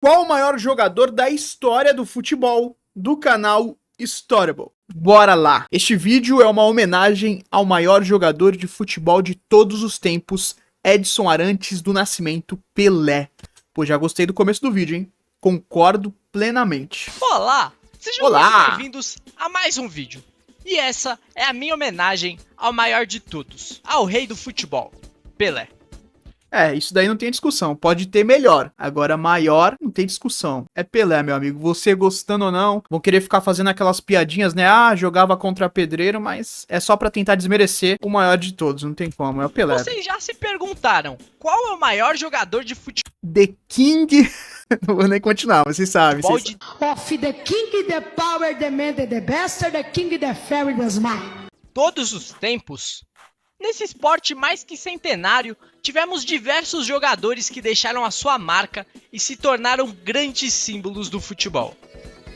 Qual o maior jogador da história do futebol do canal Storyable? Bora lá! Este vídeo é uma homenagem ao maior jogador de futebol de todos os tempos, Edson Arantes do Nascimento Pelé. Pô, já gostei do começo do vídeo, hein? Concordo plenamente. Olá! Sejam muito bem-vindos a mais um vídeo. E essa é a minha homenagem ao maior de todos, ao rei do futebol, Pelé. É, isso daí não tem discussão. Pode ter melhor. Agora, maior, não tem discussão. É Pelé, meu amigo. Você gostando ou não, vão querer ficar fazendo aquelas piadinhas, né? Ah, jogava contra pedreiro, mas é só pra tentar desmerecer o maior de todos. Não tem como. É o Pelé. Vocês já se perguntaram qual é o maior jogador de futebol? The King... Não vou nem continuar, mas vocês sabem. Of the king, the power, the man, the best, the king, the fairy, the smile. Todos os tempos. Nesse esporte mais que centenário, tivemos diversos jogadores que deixaram a sua marca e se tornaram grandes símbolos do futebol.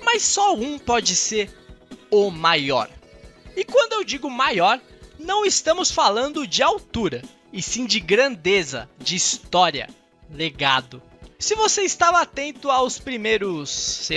Mas só um pode ser o maior. E quando eu digo maior, não estamos falando de altura, e sim de grandeza, de história, legado. Se você estava atento aos primeiros,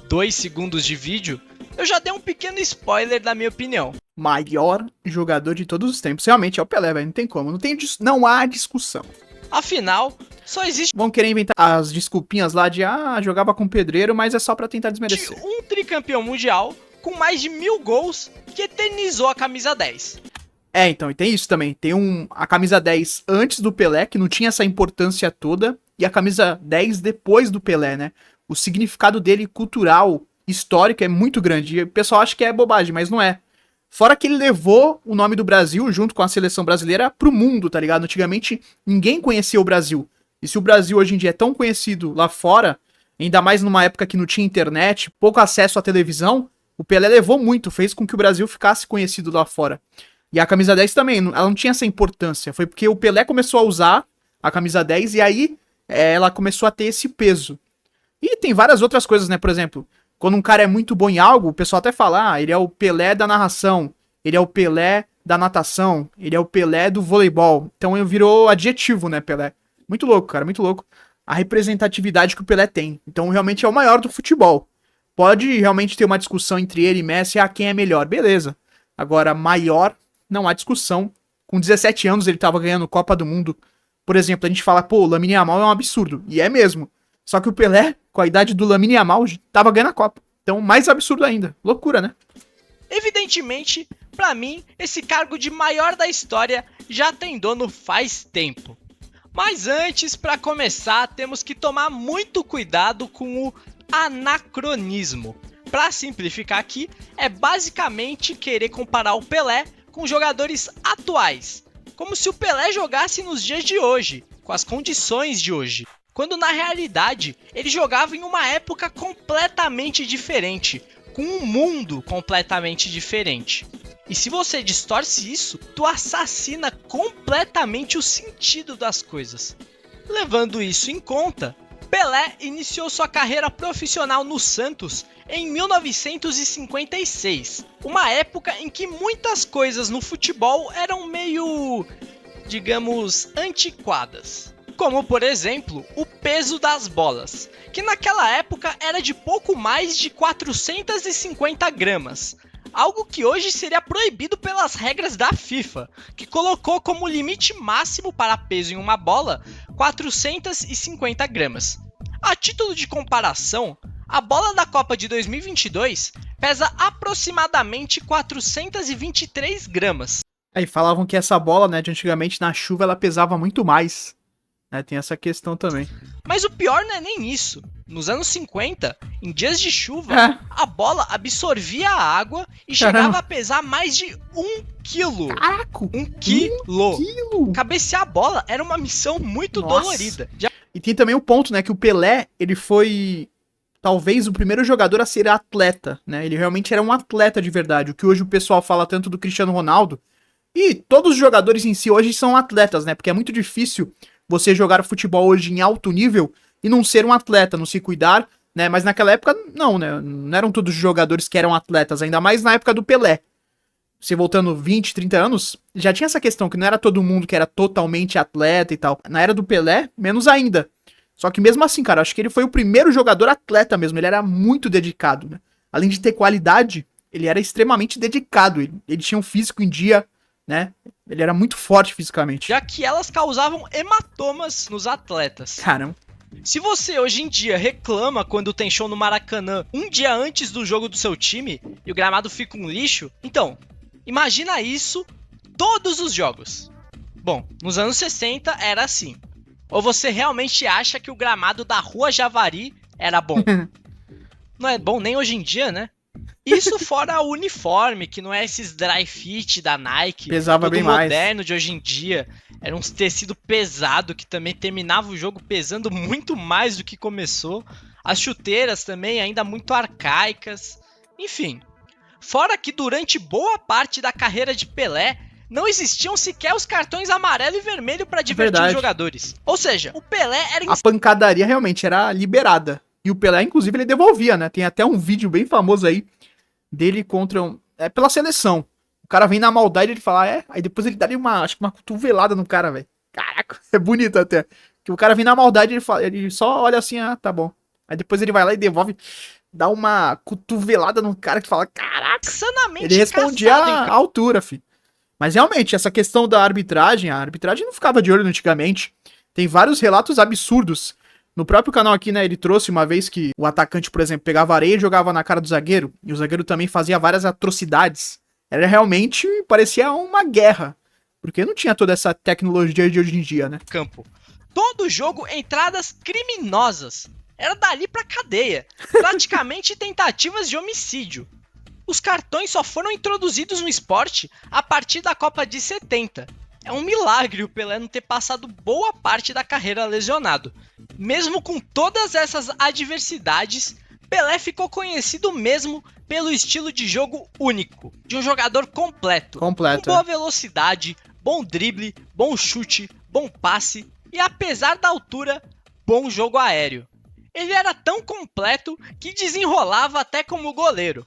2 segundos de vídeo, eu já dei um pequeno spoiler da minha opinião. Maior jogador de todos os tempos. Realmente é o Pelé, velho. Não tem como. Não há discussão. Afinal, só existe Vão querer inventar as desculpinhas lá de jogava com pedreiro, mas é só pra tentar desmerecer. um tricampeão mundial com mais de 1000 gols que eternizou a camisa 10. É, então, e tem isso também. Tem a camisa 10 antes do Pelé, que não tinha essa importância toda, e a camisa 10 depois do Pelé, né? O significado dele cultural, histórico, é muito grande. E o pessoal acha que é bobagem, mas não é. Fora que ele levou o nome do Brasil, junto com a seleção brasileira, pro mundo, tá ligado? Antigamente, ninguém conhecia o Brasil. E se o Brasil hoje em dia é tão conhecido lá fora, ainda mais numa época que não tinha internet, pouco acesso à televisão, o Pelé levou muito, fez com que o Brasil ficasse conhecido lá fora. E a camisa 10 também, ela não tinha essa importância. Foi porque o Pelé começou a usar a camisa 10 e aí ela começou a ter esse peso. E tem várias outras coisas, né? Por exemplo, quando um cara é muito bom em algo, o pessoal até fala, ele é o Pelé da narração, ele é o Pelé da natação, ele é o Pelé do voleibol. Então virou adjetivo, né, Pelé? Muito louco, cara, muito louco. A representatividade que o Pelé tem. Então realmente é o maior do futebol. Pode realmente ter uma discussão entre ele e Messi, quem é melhor, beleza. Agora, maior, não há discussão. Com 17 anos ele tava ganhando Copa do Mundo. Por exemplo, a gente fala, pô, o Lamine Yamal é um absurdo. E é mesmo. Só que o Pelé, com a idade do Lamine Yamal, tava ganhando a Copa. Então, mais absurdo ainda. Loucura, né? Evidentemente, pra mim, esse cargo de maior da história já tem dono faz tempo. Mas antes, pra começar, temos que tomar muito cuidado com o anacronismo. Pra simplificar aqui, é basicamente querer comparar o Pelé com jogadores atuais, como se o Pelé jogasse nos dias de hoje, com as condições de hoje, quando na realidade ele jogava em uma época completamente diferente, com um mundo completamente diferente. E se você distorce isso, tu assassina completamente o sentido das coisas. Levando isso em conta, Pelé iniciou sua carreira profissional no Santos em 1956, uma época em que muitas coisas no futebol eram meio, digamos, antiquadas. Como, por exemplo, o peso das bolas, que naquela época era de pouco mais de 450 gramas, algo que hoje seria proibido pelas regras da FIFA, que colocou como limite máximo para peso em uma bola 450 gramas. A título de comparação, a bola da Copa de 2022 pesa aproximadamente 423 gramas. Aí falavam que essa bola, né, de antigamente na chuva, ela pesava muito mais. Tem essa questão também. Mas o pior não é nem isso. Nos anos 50, em dias de chuva, a bola absorvia a água e chegava a pesar mais de 1 quilo. Caraca! 1 quilo! Cabecear a bola era uma missão muito dolorida. E tem também o ponto, né, que o Pelé, ele foi talvez o primeiro jogador a ser atleta, né? Ele realmente era um atleta de verdade. O que hoje o pessoal fala tanto do Cristiano Ronaldo. E todos os jogadores em si hoje são atletas, né? Porque é muito difícil você jogar futebol hoje em alto nível e não ser um atleta, não se cuidar, né? Mas naquela época, não, né? Não eram todos os jogadores que eram atletas, ainda mais na época do Pelé. Você voltando 20, 30 anos, já tinha essa questão que não era todo mundo que era totalmente atleta e tal. Na era do Pelé, menos ainda. Só que mesmo assim, cara, acho que ele foi o primeiro jogador atleta mesmo. Ele era muito dedicado, né? Além de ter qualidade, ele era extremamente dedicado. Ele tinha um físico em dia, né? Ele era muito forte fisicamente. Já que elas causavam hematomas nos atletas. Caramba. Se você hoje em dia reclama quando tem show no Maracanã um dia antes do jogo do seu time e o gramado fica um lixo, então, imagina isso todos os jogos. Bom, nos anos 60 era assim. Ou você realmente acha que o gramado da Rua Javari era bom? Não é bom nem hoje em dia, né? Isso fora o uniforme, que não é esses dry fit da Nike, pesava todo bem moderno mais. de hoje em dia. Era um tecido pesado que também terminava o jogo pesando muito mais do que começou. As chuteiras também ainda muito arcaicas. Enfim, fora que durante boa parte da carreira de Pelé, não existiam sequer os cartões amarelo e vermelho para divertir os verdade. jogadores. Ou seja, o Pelé era A pancadaria realmente era liberada. E o Pelé, inclusive, ele devolvia, né? Tem até um vídeo bem famoso aí dele contra pela seleção. O cara vem na maldade e ele fala, aí depois ele dá ali acho que uma cotovelada no cara, velho. Caraca, é bonito até. Que o cara vem na maldade e ele só olha assim, tá bom. Aí depois ele vai lá e devolve, dá uma cotovelada no cara que fala, caraca. insanamente Ele respondia à altura, filho. Mas realmente, essa questão da arbitragem, a arbitragem não ficava de olho antigamente. Tem vários relatos absurdos. No próprio canal aqui, né, ele trouxe uma vez que o atacante, por exemplo, pegava areia e jogava na cara do zagueiro, e o zagueiro também fazia várias atrocidades. Era realmente, parecia uma guerra, porque não tinha toda essa tecnologia de hoje em dia, né? Campo. Todo jogo, entradas criminosas. Era dali pra cadeia. Praticamente tentativas de homicídio. Os cartões só foram introduzidos no esporte a partir da Copa de 70. É um milagre o Pelé não ter passado boa parte da carreira lesionado. Mesmo com todas essas adversidades, Pelé ficou conhecido mesmo pelo estilo de jogo único, de um jogador completo. Com boa velocidade, bom drible, bom chute, bom passe e, apesar da altura, bom jogo aéreo. Ele era tão completo que desenrolava até como goleiro.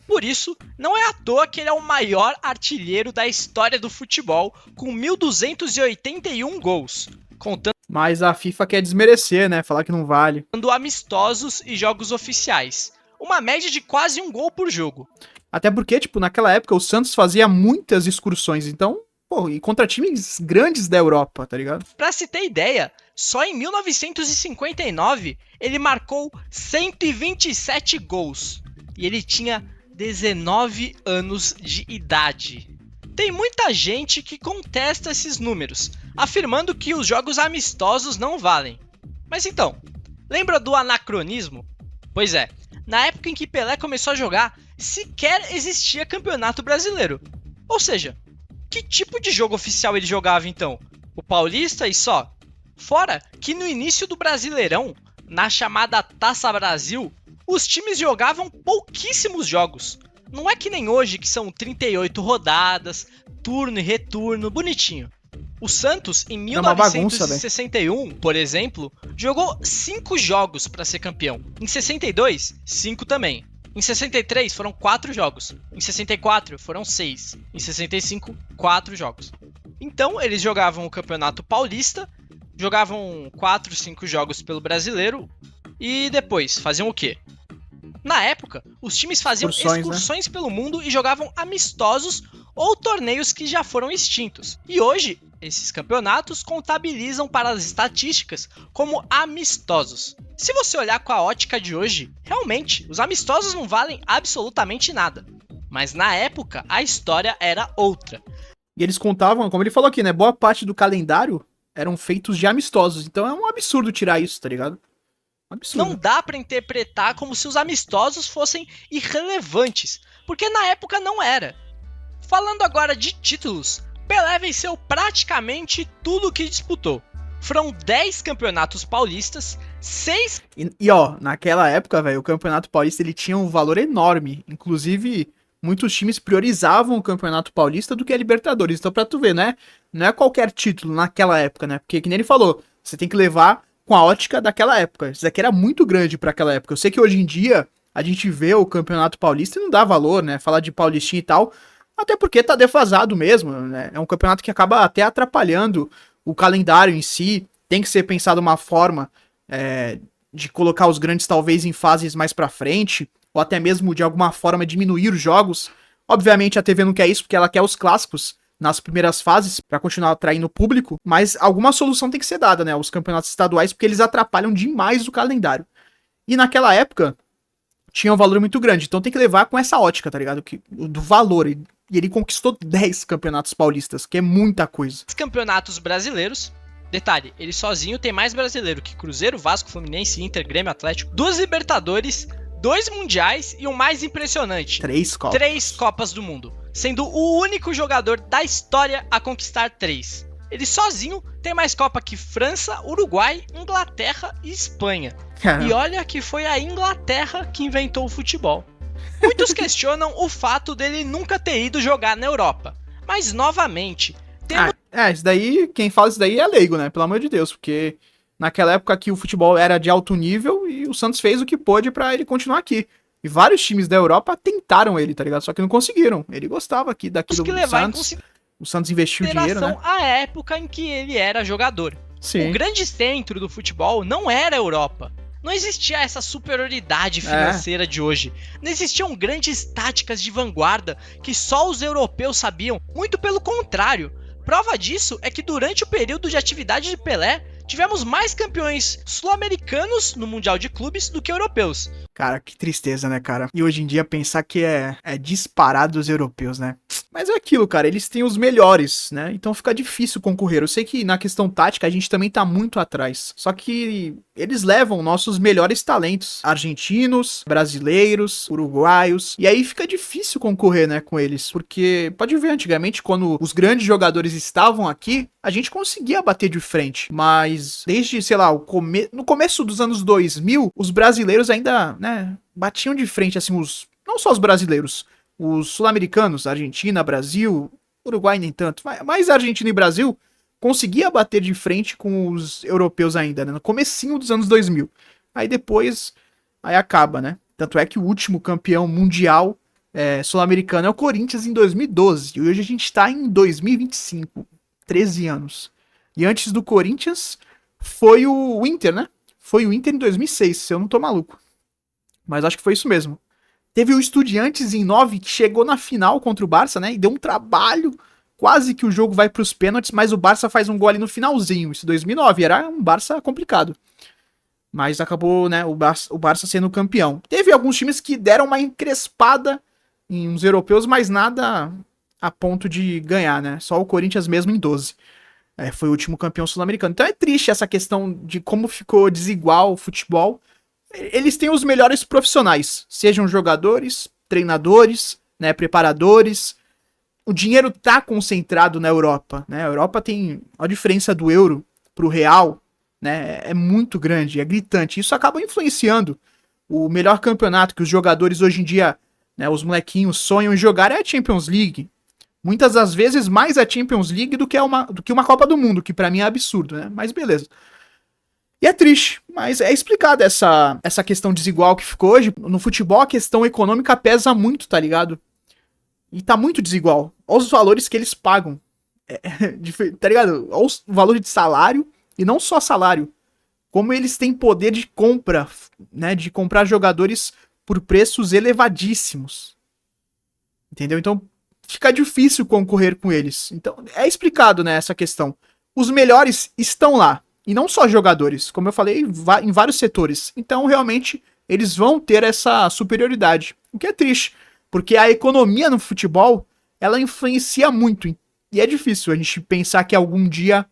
Por isso, não é à toa que ele é o maior artilheiro da história do futebol, com 1.281 gols, contando Mas a FIFA quer desmerecer, né? Falar que não vale. amistosos e jogos oficiais. Uma média de quase um gol por jogo. Até porque, tipo, naquela época o Santos fazia muitas excursões, então, pô, e contra times grandes da Europa, tá ligado? Pra se ter ideia, só em 1959 ele marcou 127 gols. E ele tinha 19 anos de idade. Tem muita gente que contesta esses números, afirmando que os jogos amistosos não valem. Mas então, lembra do anacronismo? Pois é, na época em que Pelé começou a jogar, sequer existia campeonato brasileiro. Ou seja, que tipo de jogo oficial ele jogava então? O Paulista e só? Fora que no início do Brasileirão, na chamada Taça Brasil, os times jogavam pouquíssimos jogos. Não é que nem hoje que são 38 rodadas, turno e retorno, bonitinho. O Santos, em 1961, por exemplo, jogou 5 jogos para ser campeão. Em 62, 5 também. Em 63 foram 4 jogos. Em 64 foram 6. Em 65, 4 jogos. Então eles jogavam o Campeonato Paulista, jogavam 4, 5 jogos pelo Brasileiro e depois faziam o quê? Na época, os times faziam excursões pelo mundo e jogavam amistosos ou torneios que já foram extintos. E hoje, esses campeonatos contabilizam para as estatísticas como amistosos. Se você olhar com a ótica de hoje, realmente, os amistosos não valem absolutamente nada. Mas na época, a história era outra. E eles contavam, como ele falou aqui, né? Boa parte do calendário eram feitos de amistosos. Então é um absurdo tirar isso, tá ligado? Absurdo. Não dá pra interpretar como se os amistosos fossem irrelevantes, porque na época não era. Falando agora de títulos, Pelé venceu praticamente tudo o que disputou. Foram 10 campeonatos paulistas, 6... E ó, naquela época, velho, o Campeonato Paulista ele tinha um valor enorme. Inclusive, muitos times priorizavam o Campeonato Paulista do que a Libertadores. Então, pra tu ver, né? Não é qualquer título naquela época, né? Porque, que nem ele falou, você tem que levar com a ótica daquela época. Isso daqui era muito grande pra aquela época. Eu sei que hoje em dia a gente vê o Campeonato Paulista e não dá valor, né? Falar de Paulistinha e tal, até porque tá defasado mesmo, né? É um campeonato que acaba até atrapalhando o calendário em si. Tem que ser pensado uma forma de colocar os grandes talvez em fases mais pra frente, ou até mesmo de alguma forma diminuir os jogos. Obviamente a TV não quer isso porque ela quer os clássicos nas primeiras fases pra continuar atraindo o público, mas alguma solução tem que ser dada, né, os campeonatos estaduais, porque eles atrapalham demais o calendário. E naquela época tinha um valor muito grande, então tem que levar com essa ótica, tá ligado? Do valor. E ele conquistou 10 campeonatos paulistas, que é muita coisa. Os campeonatos brasileiros, detalhe, ele sozinho tem mais brasileiro que Cruzeiro, Vasco, Fluminense, Inter, Grêmio, Atlético, 2 Libertadores, 2 Mundiais e o mais impressionante, 3 Copas. 3 Copas do Mundo, sendo o único jogador da história a conquistar 3. Ele sozinho tem mais Copa que França, Uruguai, Inglaterra e Espanha. Caramba. E olha que foi a Inglaterra que inventou o futebol. Muitos questionam o fato dele nunca ter ido jogar na Europa. Mas, novamente, temos... Isso daí, quem fala isso daí é leigo, né? Pelo amor de Deus, porque naquela época aqui o futebol era de alto nível e o Santos fez o que pôde pra ele continuar aqui. E vários times da Europa tentaram ele, tá ligado? Só que não conseguiram. Ele gostava aqui daquilo do Santos. O Santos investiu dinheiro, né? A época em que ele era jogador. Sim. O grande centro do futebol não era a Europa. Não existia essa superioridade financeira de hoje. Não existiam grandes táticas de vanguarda que só os europeus sabiam. Muito pelo contrário. Prova disso é que durante o período de atividade de Pelé, tivemos mais campeões sul-americanos no Mundial de Clubes do que europeus. Cara, que tristeza, né, cara? E hoje em dia pensar que é disparado os europeus, né? Mas é aquilo, cara, eles têm os melhores, né? Então fica difícil concorrer. Eu sei que na questão tática a gente também tá muito atrás. Só que eles levam nossos melhores talentos. Argentinos, brasileiros, uruguaios. E aí fica difícil concorrer, né, com eles. Porque, pode ver, antigamente, quando os grandes jogadores estavam aqui, a gente conseguia bater de frente. Mas desde, sei lá, no começo dos anos 2000, os brasileiros ainda, né, batiam de frente, assim, não só os brasileiros, os sul-americanos, Argentina, Brasil, Uruguai nem tanto, mas Argentina e Brasil conseguia bater de frente com os europeus ainda, né, no comecinho dos anos 2000. Aí depois, aí acaba, né? Tanto é que o último campeão mundial sul-americano é o Corinthians em 2012, e hoje a gente tá em 2025, 13 anos. E antes do Corinthians foi o Inter, né? Foi o Inter em 2006, se eu não tô maluco. Mas acho que foi isso mesmo. Teve o Estudiantes em 9, que chegou na final contra o Barça, né? E deu um trabalho, quase que o jogo vai pros pênaltis, mas o Barça faz um gol ali no finalzinho. Isso 2009, era um Barça complicado. Mas acabou, né, o Barça sendo campeão. Teve alguns times que deram uma encrespada em uns europeus, mas nada a ponto de ganhar, né? Só o Corinthians mesmo em 12. Foi o último campeão sul-americano. Então é triste essa questão de como ficou desigual o futebol. Eles têm os melhores profissionais, sejam jogadores, treinadores, né, preparadores. O dinheiro tá concentrado na Europa, né? A Europa tem a diferença do euro pro real, né? É muito grande, é gritante. Isso acaba influenciando o melhor campeonato que os jogadores hoje em dia, né, os molequinhos sonham em jogar é a Champions League. Muitas das vezes mais a Champions League do que uma Copa do Mundo, que pra mim é absurdo, né? Mas beleza. E é triste, mas é explicada essa questão desigual que ficou hoje. No futebol, a questão econômica pesa muito, tá ligado? E tá muito desigual. Olha os valores que eles pagam. Tá ligado? Olha o valor de salário, e não só salário. Como eles têm poder de compra, né? De comprar jogadores por preços elevadíssimos. Entendeu? Então, fica difícil concorrer com eles. Então, é explicado, né, essa questão. Os melhores estão lá. E não só jogadores, como eu falei, em vários setores. Então, realmente, eles vão ter essa superioridade. O que é triste, porque a economia no futebol, ela influencia muito. E é difícil a gente pensar que algum dia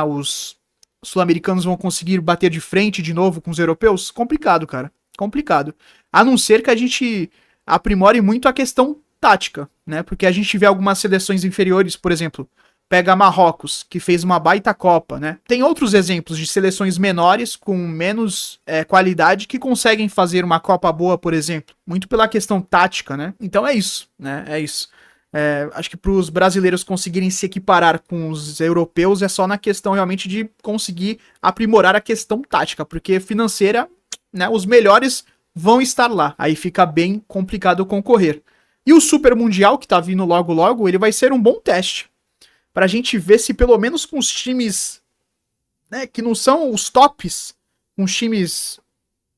os sul-americanos vão conseguir bater de frente de novo com os europeus. Complicado, cara. Complicado. A não ser que a gente aprimore muito a questão tática, né? Porque a gente vê algumas seleções inferiores, por exemplo, pega Marrocos, que fez uma baita Copa, né? Tem outros exemplos de seleções menores, com menos qualidade, que conseguem fazer uma Copa boa, por exemplo. Muito pela questão tática, né? Então é isso, né? É isso. Acho que para os brasileiros conseguirem se equiparar com os europeus é só na questão realmente de conseguir aprimorar a questão tática, porque financeira, né? Os melhores vão estar lá. Aí fica bem complicado concorrer. E o Super Mundial, que tá vindo logo logo, ele vai ser um bom teste. Pra gente ver se pelo menos com os times, né, que não são os tops, uns times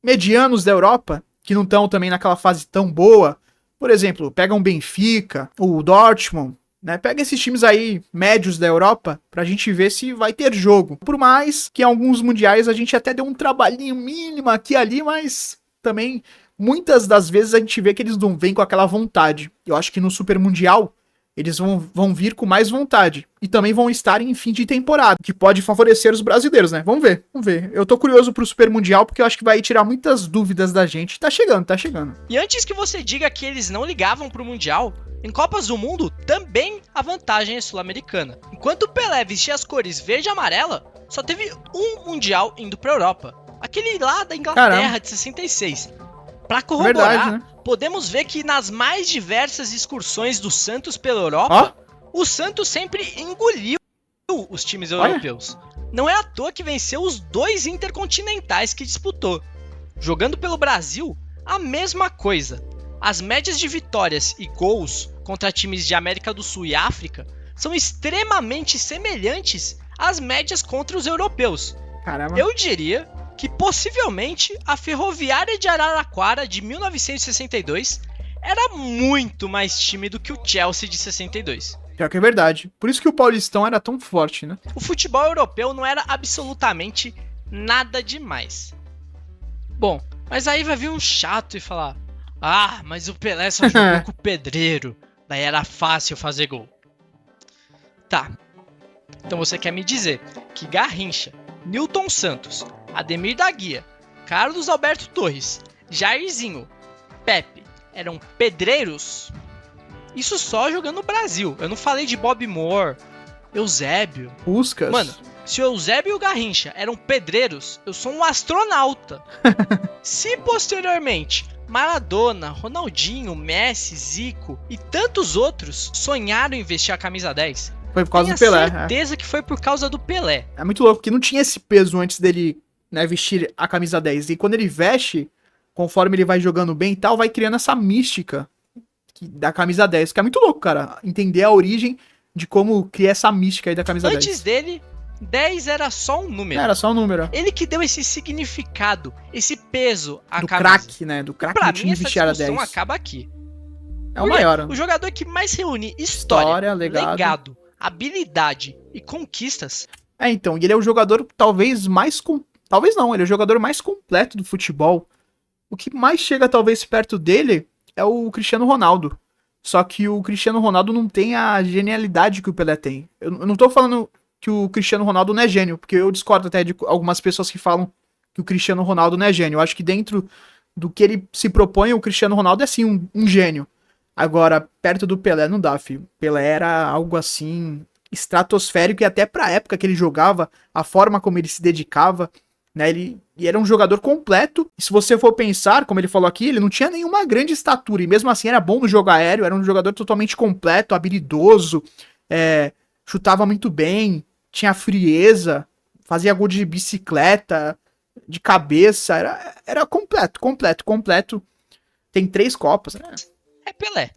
medianos da Europa, que não estão também naquela fase tão boa. Por exemplo, pega um Benfica, o Dortmund, né? Pega esses times aí médios da Europa pra gente ver se vai ter jogo. Por mais que em alguns mundiais a gente até deu um trabalhinho mínimo aqui e ali, mas também muitas das vezes a gente vê que eles não vêm com aquela vontade. Eu acho que no Super Mundial eles vão vir com mais vontade. E também vão estar em fim de temporada, que pode favorecer os brasileiros, né? Vamos ver, vamos ver. Eu tô curioso pro Super Mundial, porque eu acho que vai tirar muitas dúvidas da gente. Tá chegando, tá chegando. E antes que você diga que eles não ligavam pro Mundial, em Copas do Mundo também a vantagem é sul-americana. Enquanto o Pelé vestia as cores verde e amarela, só teve um Mundial indo pra Europa. Aquele lá da Inglaterra. Caramba. De 66. Pra corroborar, verdade, né? Podemos ver que nas mais diversas excursões do Santos pela Europa, o Santos sempre engoliu os times europeus. Não é à toa que venceu os 2 intercontinentais que disputou. Jogando pelo Brasil, a mesma coisa. As médias de vitórias e gols contra times de América do Sul e África são extremamente semelhantes às médias contra os europeus. Caramba. Eu diria que possivelmente a Ferroviária de Araraquara de 1962 era muito mais time do que o Chelsea de 62. Pior que é verdade. Por isso que o Paulistão era tão forte, né? O futebol europeu não era absolutamente nada demais. Bom, mas aí vai vir um chato e falar: ah, mas o Pelé só jogou com o Pedreiro, daí era fácil fazer gol. Tá, então você quer me dizer que Garrincha, Nilton Santos, Ademir da Guia, Carlos Alberto Torres, Jairzinho, Pepe eram pedreiros? Isso só jogando no Brasil. Eu não falei de Bob Moore, Eusébio. Puskas. Mano, se o Eusébio e o Garrincha eram pedreiros, eu sou um astronauta. Se posteriormente Maradona, Ronaldinho, Messi, Zico e tantos outros sonharam em vestir a camisa 10, foi por causa do Pelé. Tenho certeza que foi por causa do Pelé. É muito louco, porque não tinha esse peso antes dele, né, vestir a camisa 10. E quando ele veste, conforme ele vai jogando bem e tal, vai criando essa mística da camisa 10. Que é muito louco, cara. Entender a origem de como criar essa mística aí da camisa 10. Antes dele, 10 era só um número. Era só um número. Ele que deu esse significado, esse peso à do camisa. Craque, né? Do craque do time vestir a 10. Acaba aqui. É o maior. O jogador que mais reúne história, legado, habilidade e conquistas. É, então, e ele é o jogador talvez mais... Talvez não, ele é o jogador mais completo do futebol. O que mais chega talvez perto dele é o Cristiano Ronaldo. Só que o Cristiano Ronaldo não tem a genialidade que o Pelé tem. Eu não tô falando que o Cristiano Ronaldo não é gênio, porque eu discordo até de algumas pessoas que falam que o Cristiano Ronaldo não é gênio. Eu acho que dentro do que ele se propõe, o Cristiano Ronaldo é sim um gênio. Agora, perto do Pelé não dá, filho. Pelé era algo assim estratosférico, e até pra época que ele jogava, a forma como ele se dedicava, né, ele era um jogador completo. E se você for pensar, como ele falou aqui, ele não tinha nenhuma grande estatura, e mesmo assim era bom no jogo aéreo, era um jogador totalmente completo, habilidoso, chutava muito bem, tinha frieza, fazia gol de bicicleta, de cabeça, era completo. Tem 3 Copas, né? É Pelé.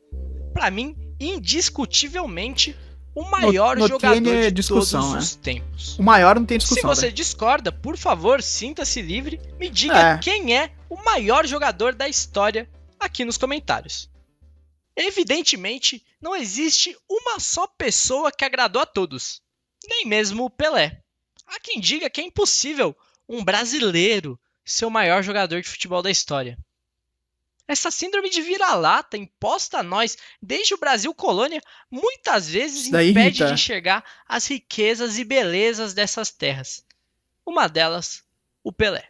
Pra mim, indiscutivelmente, o maior jogador de todos os tempos. O maior não tem discussão. Se você discorda, por favor, sinta-se livre, me diga quem é o maior jogador da história aqui nos comentários. Evidentemente, não existe uma só pessoa que agradou a todos, nem mesmo o Pelé. Há quem diga que é impossível um brasileiro ser o maior jogador de futebol da história. Essa síndrome de vira-lata imposta a nós desde o Brasil colônia muitas vezes impede de enxergar as riquezas e belezas dessas terras. Uma delas, o Pelé.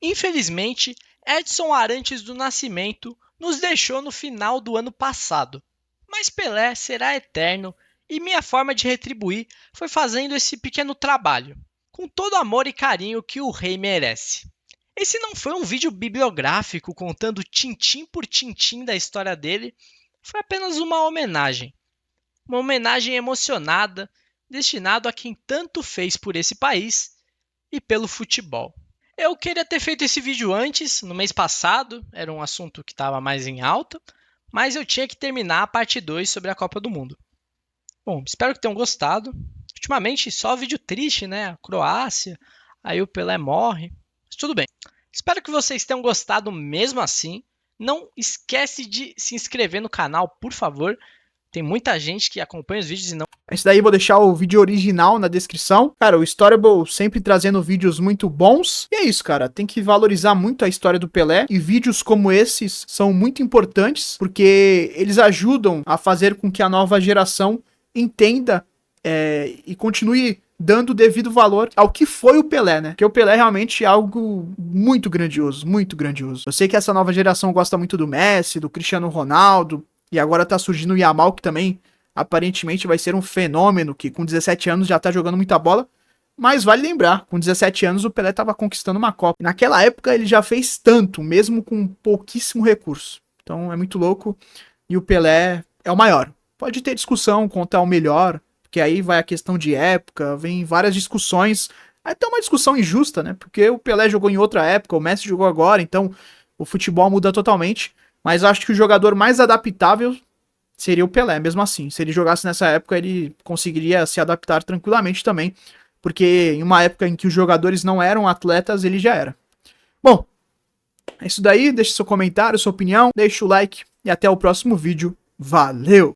Infelizmente, Edson Arantes do Nascimento nos deixou no final do ano passado. Mas Pelé será eterno e minha forma de retribuir foi fazendo esse pequeno trabalho, com todo amor e carinho que o rei merece. Esse não foi um vídeo bibliográfico contando tintim por tintim da história dele, foi apenas uma homenagem. Uma homenagem emocionada, destinada a quem tanto fez por esse país e pelo futebol. Eu queria ter feito esse vídeo antes, no mês passado, era um assunto que estava mais em alta, mas eu tinha que terminar a parte 2 sobre a Copa do Mundo. Bom, espero que tenham gostado. Ultimamente só vídeo triste, né? A Croácia, aí o Pelé morre. tudo bem. Espero que vocês tenham gostado mesmo assim. Não esquece de se inscrever no canal, por favor. Tem muita gente que acompanha os vídeos e não... Esse daí eu vou deixar o vídeo original na descrição. Cara, o Storyable sempre trazendo vídeos muito bons. E é isso, cara. Tem que valorizar muito a história do Pelé. E vídeos como esses são muito importantes, porque eles ajudam a fazer com que a nova geração entenda e continue dando o devido valor ao que foi o Pelé, né? Porque o Pelé realmente é algo muito grandioso, muito grandioso. Eu sei que essa nova geração gosta muito do Messi, do Cristiano Ronaldo, e agora tá surgindo o Yamal, que também aparentemente vai ser um fenômeno, que com 17 anos já tá jogando muita bola. Mas vale lembrar, com 17 anos o Pelé tava conquistando uma Copa. Naquela época ele já fez tanto, mesmo com pouquíssimo recurso. Então é muito louco, e o Pelé é o maior. Pode ter discussão quanto ao melhor, porque aí vai a questão de época, vem várias discussões, até uma discussão injusta, né? Porque o Pelé jogou em outra época, o Messi jogou agora, então o futebol muda totalmente. Mas acho que o jogador mais adaptável seria o Pelé, mesmo assim. Se ele jogasse nessa época, ele conseguiria se adaptar tranquilamente também, porque em uma época em que os jogadores não eram atletas, ele já era. Bom, é isso daí, deixe seu comentário, sua opinião, deixe o like e até o próximo vídeo. Valeu!